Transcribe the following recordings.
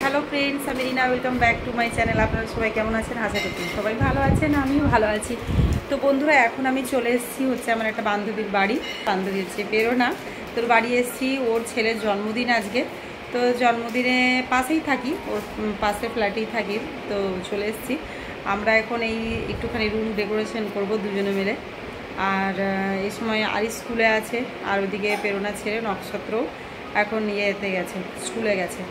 Hello friends, আমি Rina. Welcome back to my channel. আপনারা সবাই কেমন আছেন? আশা করছি সবাই ভালো আছেন, আমিও ভালো আছি। তো বন্ধুরা, এখন আমি চলে এসেছি হচ্ছে আমার একটা বান্ধবীর বাড়ি। বান্ধবী হচ্ছে প্রেরণা, তোর বাড়ি এসেছি। ওর ছেলের জন্মদিন আজকে, তো জন্মদিনে পাশেই থাকি, ওর পাশে ফ্ল্যাটেই থাকি। তো চলে এসেছি আমরা। এখন এই একটুখানি রুম ডেকোরেশন করব দুজনে মিলে। আর এই সময় আরি স্কুলে আছে, আর ওদিকে প্রেরণা ছেলে নক্ষত্রও এখন ইয়েতে গেছে, স্কুলে গেছে।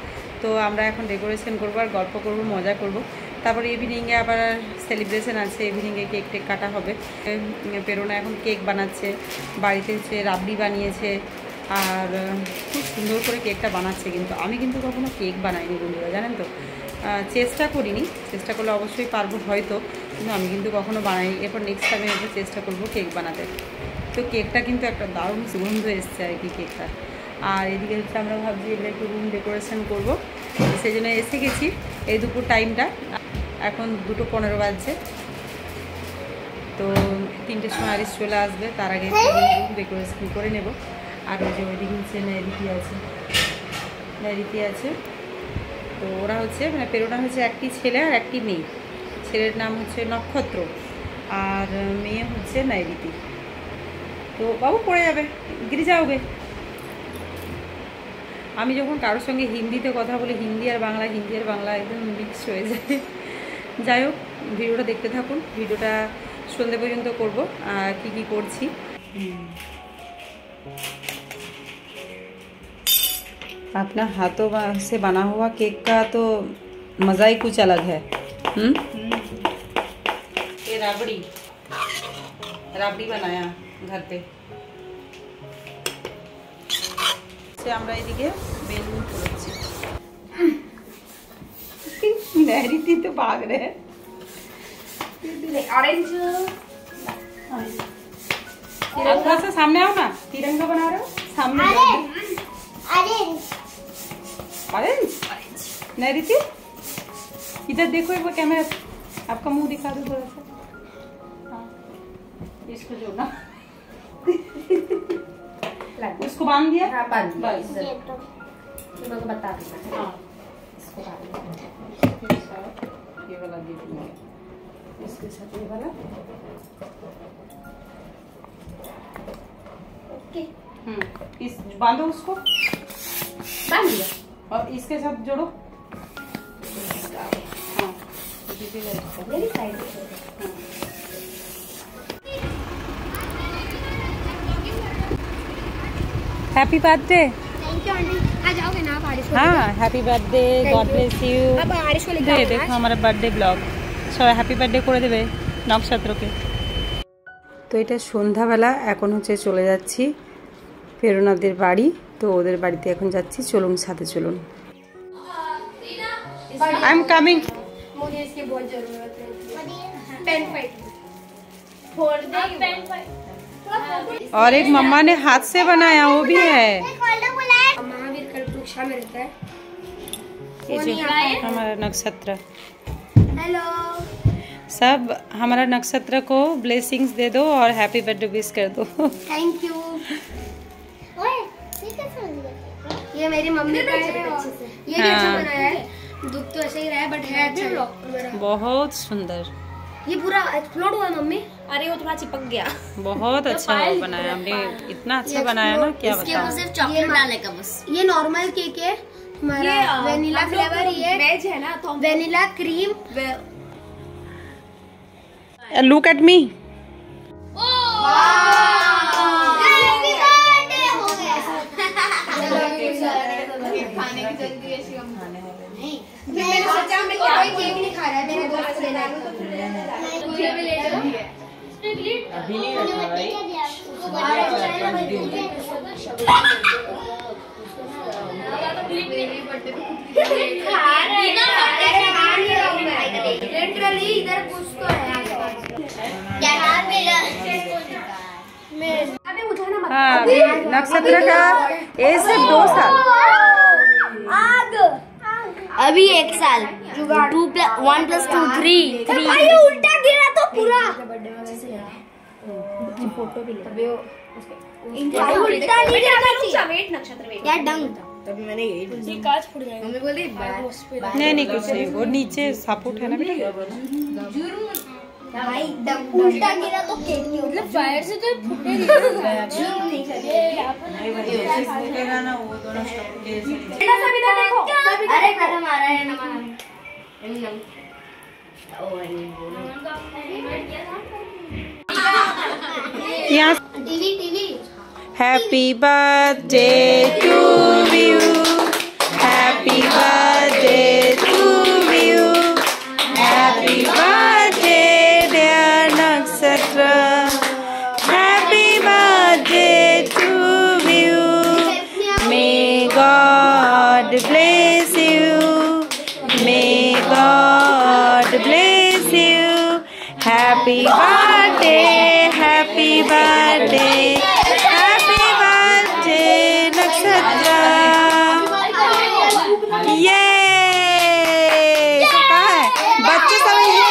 তো আমরা এখন ডেকোরেশন করবো আর গল্প করব, মজা করব। তারপরে ইভিনিংয়ে আবার সেলিব্রেশন আছে, ইভিনিংয়ে কেক টেক কাটা হবে। প্রেরণা এখন কেক বানাচ্ছে, বাড়িতে হচ্ছে রাবড়ি বানিয়েছে, আর খুব সুন্দর করে কেকটা বানাচ্ছে। কিন্তু আমি কিন্তু কখনো কেক বানাইনি বন্ধুরা, জানেন তো। চেষ্টা করিনি, চেষ্টা করলে অবশ্যই পারবো হয়তো, কিন্তু আমি কিন্তু কখনো বানাইনি। এরপর নেক্সট টাইমে একটু চেষ্টা করব কেক বানাতে। তো কেকটা কিন্তু একটা দারুণ সুগন্ধ এসছে আর কি কেকটা। আর এদিকে হচ্ছে আমরা ভাবছি এগুলো একটু রুম ডেকোরেশন করবো, সেই জন্য এসে গেছি এই দুপুর টাইমটা। এখন 2:15 বাজছে। তো 3টের সময় আরিস চলে আসবে, তার আগে রুম ডেকোরেশন করে নেব। আর ওই যে ওইদিকে হচ্ছে নৈরিতি আছে। তো ওরা হচ্ছে মানে প্রেরণা হচ্ছে একটি ছেলে আর একটি মেয়ে। ছেলের নাম হচ্ছে নক্ষত্র আর মেয়ে হচ্ছে নৈরিতি। তো বাবু পড়ে যাবে, গিরে যাওগে। আমি যখন কারোর সঙ্গে হিন্দিতে কথা বলি, হিন্দি আর বাংলা একদম মিক্স হয়ে যায়। যাই হোক, ভিডিওটা দেখতে থাকুন। ভিডিওটা সন্ধ্যে পর্যন্ত করব কি করছি। अपना हाथों से बना हुआ केक का तो मज़ा ही कुछ अलग है। ये राबड़ी बनाया घर पे। আমরা এদিকে বেলুন করেছি। नैरिती तो भाग रहे हैं। ऑरेंज थोड़ा सा सामने आओ ना, तिरंगा बना रहे हो सामने। ऑरेंज नैरिती इधर देखो एक बार, कैमरा आपका मुंह दिखा दो थोड़ा सा। हाँ, इसको जोड़ना। उसको बांध दिया? हाँ, बांध दिया। बस बता देना। हाँ, इसको बांध दिया। ये वाला दे दूंगी, इसके साथ ये वाला। ओके। इस बांधो, उसको बांध दिया और इसके साथ जोड़ो। हाँ, मेरी साइड से। Happy birthday. Thank you aunty. आ जाओगे ना बारिश को? हाँ, happy birthday, god bless you. अब बारिश को लेकर देखो हमारा बर्थडे ब्लॉग। সবাই হ্যাপি বার্থডে করে দেবে নক্ষত্রকে। তো এটা সন্ধ্যাবেলা, এখন হচ্ছে চলে যাচ্ছি প্রেরণাদের বাড়ি। তো ওদের বাড়িতে এখন যাচ্ছি, চলুন সাথে চলুন। I am coming. मुझे इसकी बहुत जरूरत है। पेन फाइट फोड़ दे पेन फाइट। और एक मम्मा ने हाथ से बनाया, वो भी है। महावीर कल्पवृक्षा में रहता है ये जो हमारा नक्षत्र। हेलो सब हमारा नक्षत्र को ब्लेसिंग्स दे दो और हैप्पी बर्थडे विश कर दो। Thank you. ये मेरी मम्मी का है। ये भी अच्छा बनाया है, दुख तो ऐसे ही रहा है बट है अच्छा। बहुत सुंदर। ये पूरा एक्सप्लोड हुआ मम्मी। अरे वो थोड़ा चिपक गया। बहुत अच्छा बनाया हमने, इतना अच्छा बनाया ना, क्या बताऊं। सिर्फ चॉकलेट डालने का बस। ये नॉर्मल केक है हमारा, वेनिला फ्लेवर। ये वेज है ना, तो vanilla cream. Look at me. खाने की जल्दी ऐसी हम खाने वाले नहीं। मैंने सोचा मैं कोई केक नहीं खा रहा है, मेरे दोस्त लेना है। अभी नहीं रखा भाई। इधर कुछ तो है। हाँ, नक्षत्र का एज सिर्फ 2 साल। अभी 1 साल। 1 + 2 3। उल्टा गिरा तो पूरा फोटो भी ले। उल्टा नहीं गिरा। वेट नक्षत्र वेट। क्या डंग तभी मैंने यही ये कांच फूट जाएगा मम्मी बोली नहीं कुछ नहीं, वो नीचे सपोर्ट है ना बेटा। भाई दम उल्टा गिरा तो केटली मतलब फायर से तो फूटेगी नहीं फूटेगा ना, वो दोनों सभी देखो अरे खत्म आ रहा है नमन यहाँ TV happy birthday to you, happy birthday to you, happy birthday dear Nakshatra, happy birthday to you, may God bless you, may God bless you, happy birthday, happy birthday, happy birthday Nakshatra. ये कहा है बच्चे सब ये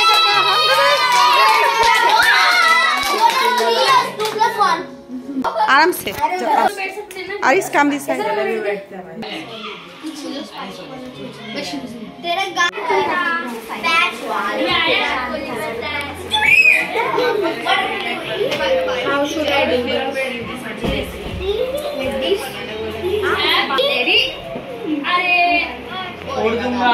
आराम से और इस काम भी सही तेरा batch How should I do this? Like this? Ready? छोड़ दूंगा।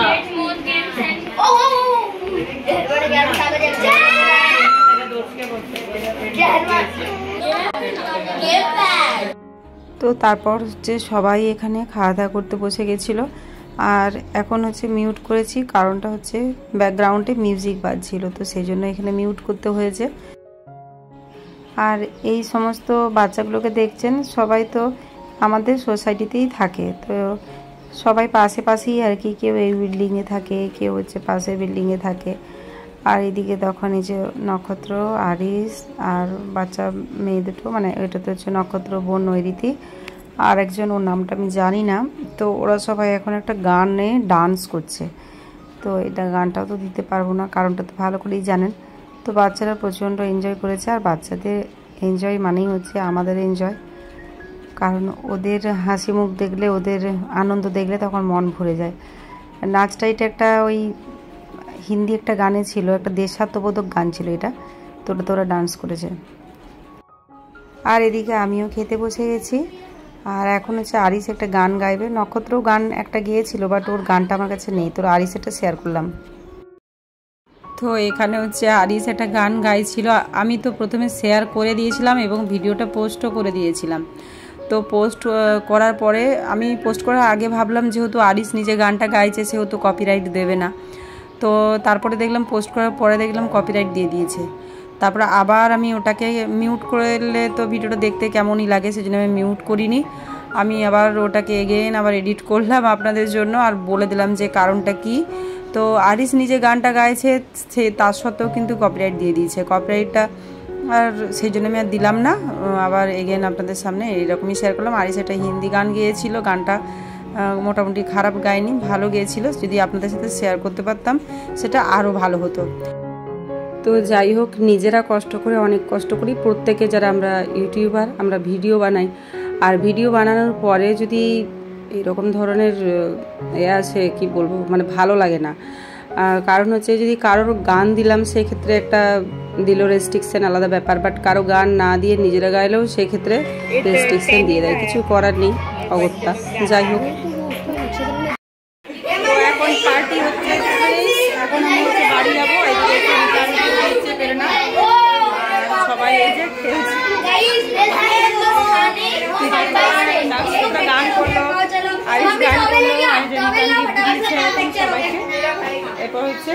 তো তারপর হচ্ছে সবাই এখানে খাওয়া দাওয়া করতে বসে গেছিলো, আর এখন হচ্ছে মিউট করেছি, কারণটা হচ্ছে ব্যাকগ্রাউন্ডে মিউজিক বাজছিল, তো সেই জন্য এখানে মিউট করতে হয়েছে। আর এই সমস্ত বাচ্চাগুলোকে দেখছেন সবাই তো আমাদের সোসাইটিতেই থাকে, তো সবাই পাশেই আর কি, কেউ এই বিল্ডিংয়ে থাকে, কেউ হচ্ছে পাশের বিল্ডিংয়ে থাকে। আর এদিকে তখন এই যে নক্ষত্র, আরিস আর বাচ্চা মেয়ে দুটো, মানে এটা তো হচ্ছে নক্ষত্র বোন নৈরিতি, আর একজন ওর নামটা আমি জানি না। তো ওরা সবাই এখন একটা গানে ডান্স করছে, তো এটা গানটাও তো দিতে পারবো না, কারণটা তো ভালো করেই জানেন। তো বাচ্চারা প্রচণ্ড এনজয় করেছে, আর বাচ্চাদের এনজয় মানেই হচ্ছে আমাদের এনজয়, কারণ ওদের হাসি মুখ দেখলে, ওদের আনন্দ দেখলে তখন মন ভরে যায়। নাচটা এটা একটা ওই হিন্দি একটা গানে ছিল, একটা দেশাত্মবোধক গান ছিল এটা, তো ওটা তো ওরা ডান্স করেছে। আর এদিকে আমিও খেতে বসে গেছি, আর এখন হচ্ছে আরিস একটা গান গাইবে। নক্ষত্রও গান একটা গিয়েছিল, বাট ওর গানটা আমার কাছে নেই, তোর আরিস এটা শেয়ার করলাম। তো এখানে হচ্ছে আরিস একটা গান গাইছিল, আমি তো প্রথমে শেয়ার করে দিয়েছিলাম এবং ভিডিওটা পোস্টও করে দিয়েছিলাম। তো পোস্ট করার পরে, আমি পোস্ট করার আগে ভাবলাম যেহেতু আরিস নিজে গানটা গাইছে সেহেতু কপিরাইট দেবে না, তো তারপরে দেখলাম পোস্ট করার পরে দেখলাম কপিরাইট দিয়ে দিয়েছে। তারপরে আবার আমি ওটাকে মিউট করলে তো ভিডিওটা দেখতে কেমনই লাগে, সেজন্য আমি মিউট করিনি। আমি আবার ওটাকে এগেইন আবার এডিট করলাম আপনাদের জন্য, আর বলে দিলাম যে কারণটা কি। তো আরিস নিজে গানটা গাইছে, সে তার সত্ত্বেও কিন্তু কপিরাইট দিয়ে দিয়েছে। কপিরাইটটা আর সেই জন্য আমি আর দিলাম না, আবার এগেইন আপনাদের সামনে এইরকমই শেয়ার করলাম। আরিস একটা হিন্দি গান গেয়েছিল, গানটা মোটামুটি খারাপ গায়নি, ভালো গেয়েছিল। যদি আপনাদের সাথে শেয়ার করতে পারতাম সেটা আরও ভালো হতো। তো যাই হোক, নিজেরা কষ্ট করে, অনেক কষ্ট করি প্রত্যেকে, যারা আমরা ইউটিউবার, আমরা ভিডিও বানাই, আর ভিডিও বানানোর পরে যদি এরকম ধরনের আসে, কি বলবো, মানে ভালো লাগে না। কারণ হচ্ছে যদি কারোর গান দিলাম সেক্ষেত্রে একটা দিল রেস্ট্রিকশন, আলাদা ব্যাপার, বাট কারো গান না দিয়ে নিজেরা গাইলেও সেক্ষেত্রে রেস্ট্রিকশন দিয়ে দেয়, কিছু করার নেই, অগত্যা। যাই হোক, এখন পার্টি হচ্ছে, এখন আমি হচ্ছে বাড়ি যাবো, সবাই এই যে খেলছে, গান করলো, আরিস গান করলো, সবাইকে। এরপর হচ্ছে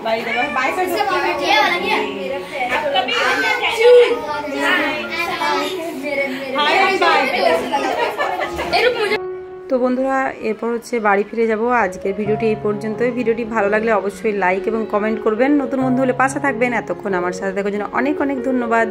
বাড়ি যাবার তো বন্ধুরা, এরপর হচ্ছে বাড়ি ফিরে যাব। আজকের ভিডিওটি এই পর্যন্তই। ভিডিওটি ভালো লাগলে অবশ্যই লাইক এবং কমেন্ট করবেন, নতুন বন্ধু হলে পাশে থাকবেন। এতক্ষণ আমার সাথে থাকার জন্য অনেক অনেক ধন্যবাদ।